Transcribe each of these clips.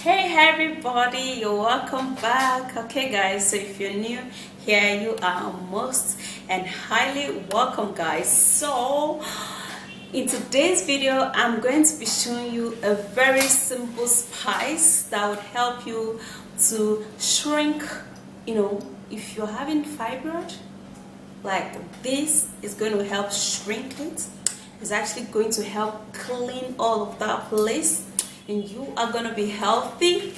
Hey everybody, you're welcome back. Okay guys, so if you're new here, you are most and highly welcome guys. So in today's video, I'm going to be showing you a very simple spice that would help you to shrink, if you're having fibroid, like this is going to help shrink it. It's actually going to help clean all of that place, and you are going to be healthy,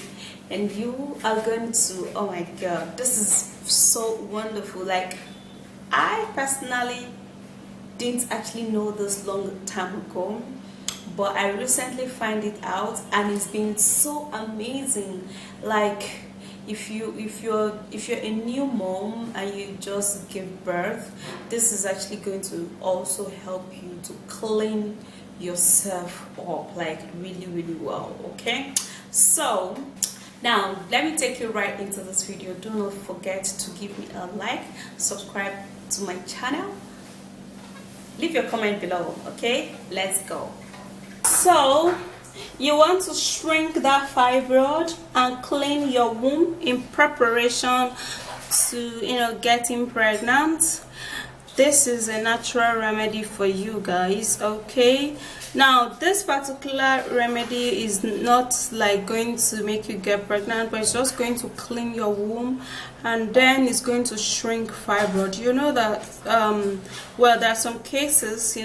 and you are going to, oh my god, this is so wonderful. Like, I personally didn't actually know this long time ago, but I recently find it out, and it's been so amazing. Like, if you're a new mom and you just give birth, this is actually going to also help you to clean yourself up, like really well. Okay, so now let me take you right into this video. Do not forget to give me a like, subscribe to my channel, leave your comment below. Okay, let's go. So you want to shrink that fibroid and clean your womb in preparation to getting pregnant. This is a natural remedy for you guys. Okay, now this particular remedy is not like going to make you get pregnant, but it's just going to clean your womb, and then it's going to shrink fibroid. You know that well, there are some cases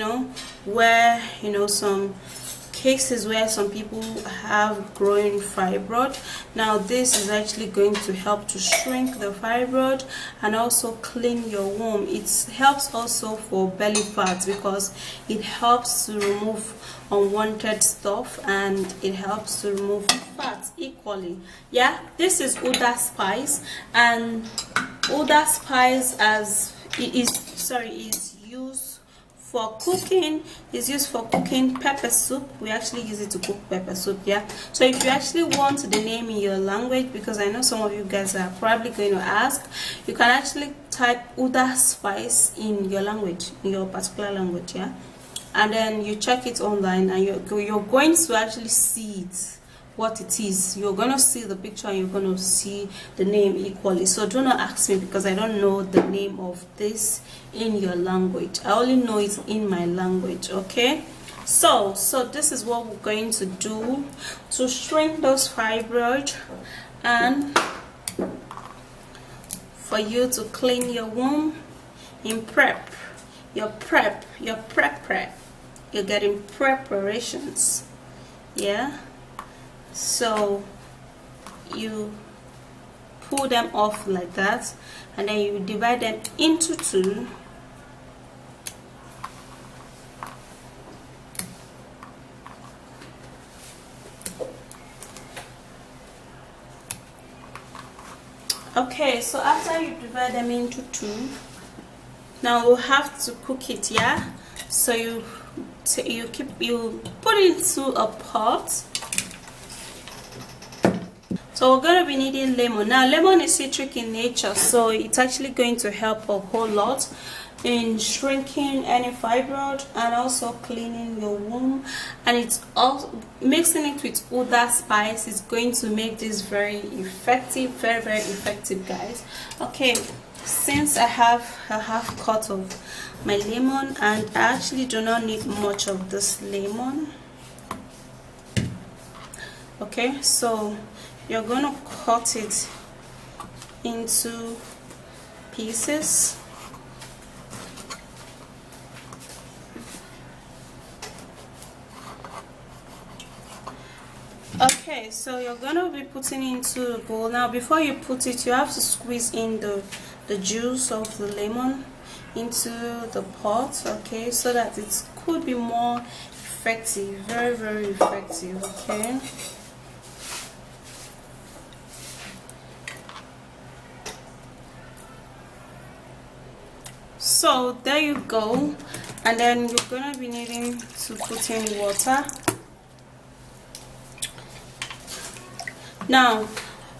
where some people have growing fibroid. Now this is actually going to help to shrink the fibroid and also clean your womb. It helps also for belly fat because it helps to remove unwanted stuff, and it helps to remove fat equally. Yeah, this is Uda Spice, and Uda Spice is used for cooking. Is used for cooking pepper soup. We actually use it to cook pepper soup. Yeah, so if you actually want the name in your language, because I know some of you guys are probably going to ask, you can actually type Uda Spice in your language, in your particular language. Yeah, and then you check it online, and you're going to actually see it, what it is. You're gonna see the picture and you're gonna see the name equally. So do not ask me, because I don't know the name of this in your language. I only know it in my language. Okay, so this is what we're going to do to shrink those fibroid and for you to clean your womb in you're getting preparations. Yeah, so you pull them off like that, and then you divide them into two. Okay, so after you divide them into two, now we'll have to cook it. Yeah, so you put it into a pot. So we're going to be needing lemon. Now lemon is citric in nature, so it's actually going to help a whole lot in shrinking any fibroid and also cleaning your womb. And it's also mixing it with Uda Spice is going to make this very effective, very effective guys. Okay, since I have a half cut of my lemon, and I actually do not need much of this lemon. Okay, so you're going to cut it into pieces. Okay, so you're going to be putting it into a bowl. Now before you put it, you have to squeeze in the juice of the lemon into the pot. Okay, so that it could be more effective, very effective. Okay, so there you go. And then you're gonna be needing to put in water. Now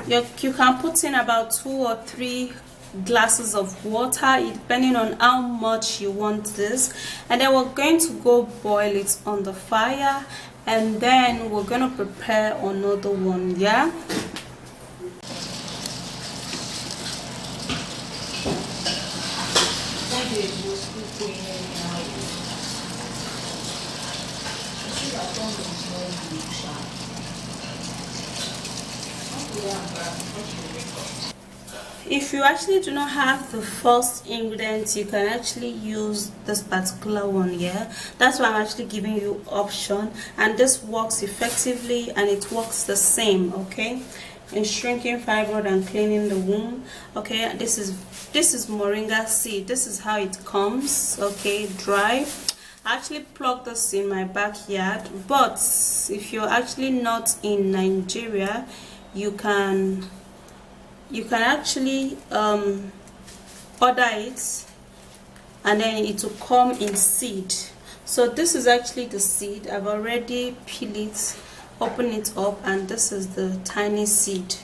you can put in about 2 or 3 glasses of water, depending on how much you want this, and then we're going to go boil it on the fire. and then we're gonna prepare another one. Yeah, if you actually do not have the first ingredient, you can actually use this particular one. Yeah, that's why I'm actually giving you option, and this works effectively and it works the same, okay, in shrinking fibroid and cleaning the womb. Okay, this is moringa seed. This is how it comes, okay, dry. I actually plucked this in my backyard, but if you're actually not in Nigeria, you can actually order it, and then it will come in seed. So this is actually the seed. I've already peeled it, open it up, and this is the tiny seed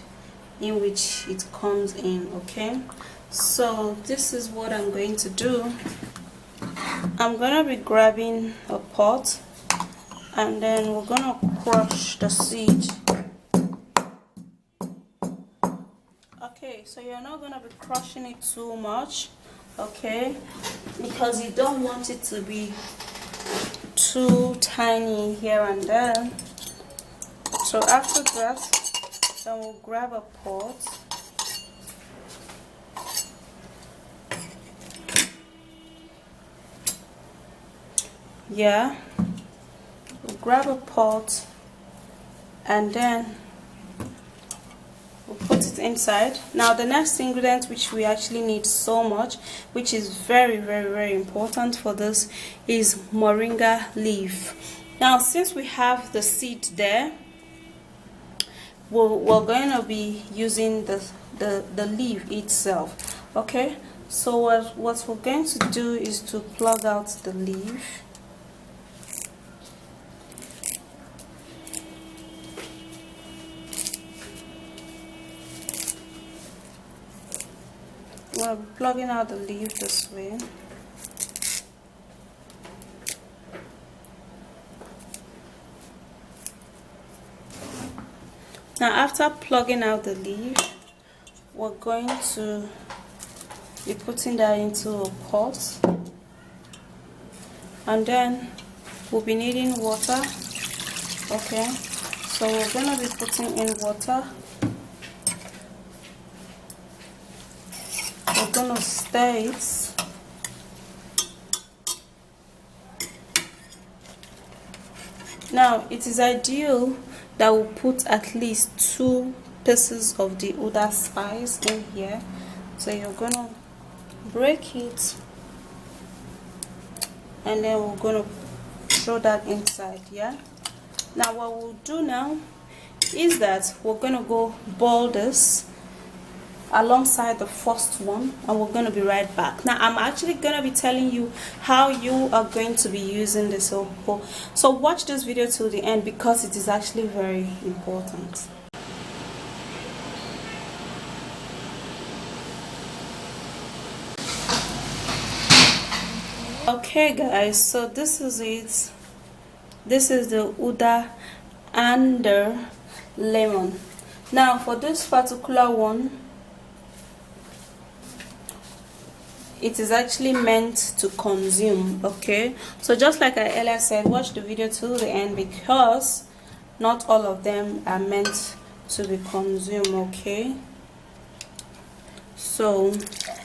in which it comes in. Okay, so this is what I'm going to do. I'm gonna be grabbing a pot, and then we're gonna crush the seed. Okay, so you're not gonna be crushing it too much, okay, because you don't want it to be too tiny here and there. So after that, then we'll grab a pot. Yeah, we'll grab a pot, and then we'll put it inside. Now the next ingredient, which we actually need so much, which is very, very, very important for this, is moringa leaf. Now since we have the seed there, we're going to be using the leaf itself. Okay, so what we're going to do is to plug out the leaf. We're plugging out the leaf this way. Now after plugging out the leaf, we're going to be putting that into a pot, and then we'll be needing water. Okay, so we're going to be putting in water. We're going to stir it. Now it is ideal that we put at least 2 pieces of the Uda Spice in here. So you're going to break it, and then we're going to throw that inside. Yeah, now what we'll do now is that we're going to go boil this alongside the first one, and we're going to be right back. Now I'm actually going to be telling you how you are going to be using this. So watch this video till the end, because it is actually very important. Okay guys, so this is it. This is the Uda and the lemon. Now for this particular one, it is actually meant to consume. Okay, so just like I earlier said, watch the video till the end, because not all of them are meant to be consumed. Okay, so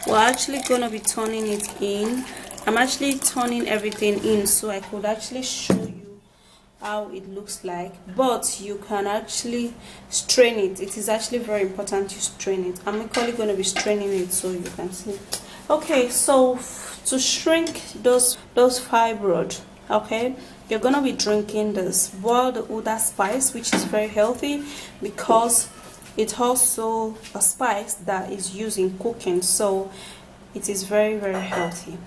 we're actually going to be turning it in. I'm actually turning everything in so I could actually show you how it looks like, but you can actually strain it. It is actually very important you strain it. I'm actually going to be straining it so you can see. Okay, so to shrink those fibroid, okay, you're gonna be drinking this boiled Uda Spice, which is very healthy because it's also a spice that is used in cooking, so it is very, very healthy.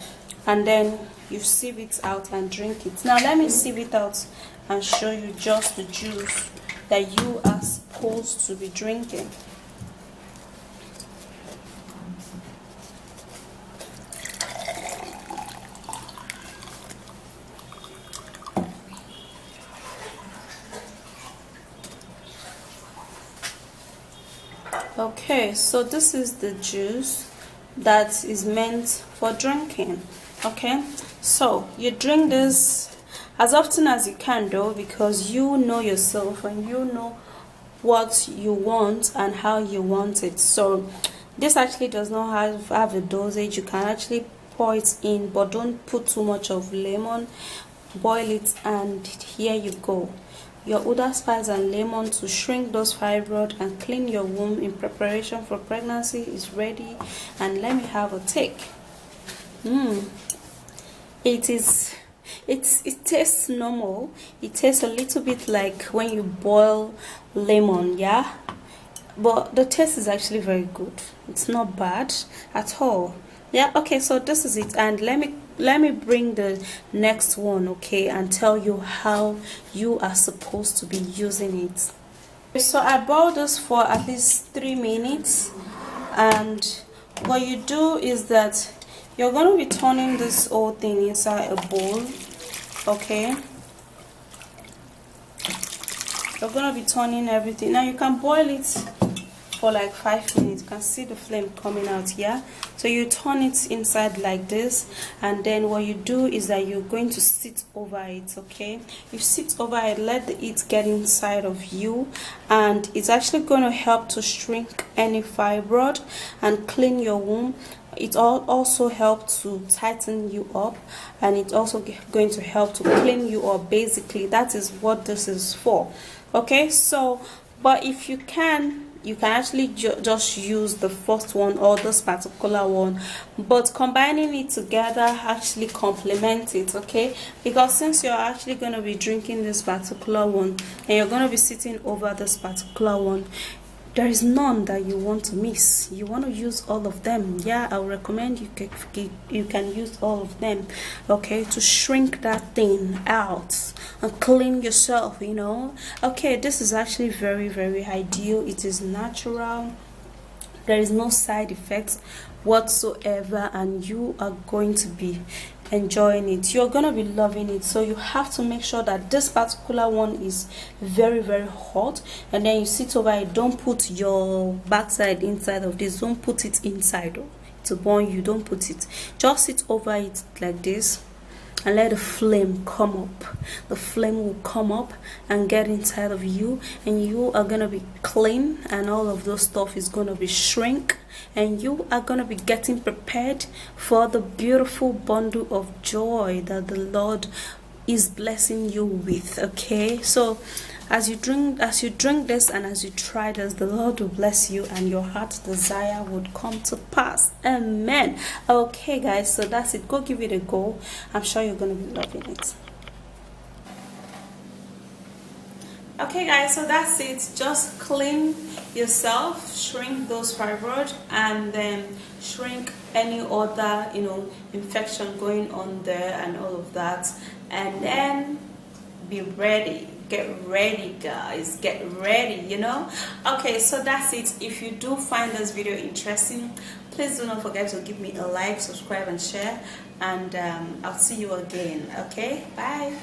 And then you sieve it out and drink it. Now let me sieve it out and show you just the juice that you are supposed to be drinking. Okay, so this is the juice that is meant for drinking. Okay, so you drink this as often as you can though, because you know yourself and you know what you want and how you want it. So this actually does not have a dosage. You can actually pour it in, but don't put too much of lemon. Boil it, and here you go. Your Uda Spice and lemon to shrink those fibroids and clean your womb in preparation for pregnancy is ready. And let me have a take. It tastes normal. It tastes a little bit like when you boil lemon, yeah, but the taste is actually very good. It's not bad at all. Yeah, okay, so this is it, and let me bring the next one, okay, and tell you how you are supposed to be using it. So I boiled this for at least 3 minutes, and what you do is that you're going to be turning this whole thing inside a bowl, okay. You're going to be turning everything. Now you can boil it for like 5 minutes. You can see the flame coming out here. So you turn it inside like this, and then what you do is that you're going to sit over it, okay. You sit over it, let the heat get inside of you, and it's actually going to help to shrink any fibroid and clean your womb. It also helps to tighten you up, and it's also going to help to clean you up. Basically, that is what this is for, okay. So but if you can actually just use the first one or this particular one, but combining it together actually complements it, okay, because since you're actually going to be drinking this particular one and you're going to be sitting over this particular one, there is none that you want to miss. You want to use all of them. Yeah, I would recommend you can use all of them, okay, to shrink that thing out and clean yourself, you know. Okay, this is actually very, very ideal. It is natural. There is no side effects whatsoever, and you are going to be enjoying it. You're gonna be loving it. So you have to make sure that this particular one is very, very hot, and then you sit over it. Don't put your backside inside of this. Don't put it inside to burn you. Don't put it, just sit over it like this and let the flame come up. The flame will come up and get inside of you, and you are gonna be clean, and all of those stuff is gonna be shrink, and you are gonna be getting prepared for the beautiful bundle of joy that the Lord is blessing you with, okay. So as you drink this and as you try this, the Lord will bless you and your heart's desire would come to pass. Amen. Okay guys, so that's it. Go give it a go. I'm sure you're gonna be loving it. Okay guys, so that's it. Just clean yourself, shrink those fibroids, and then shrink any other, you know, infection going on there and all of that, and then be ready. Get ready guys, get ready, you know. Okay, so that's it. If you do find this video interesting, please do not forget to give me a like, subscribe and share, and I'll see you again. Okay, bye.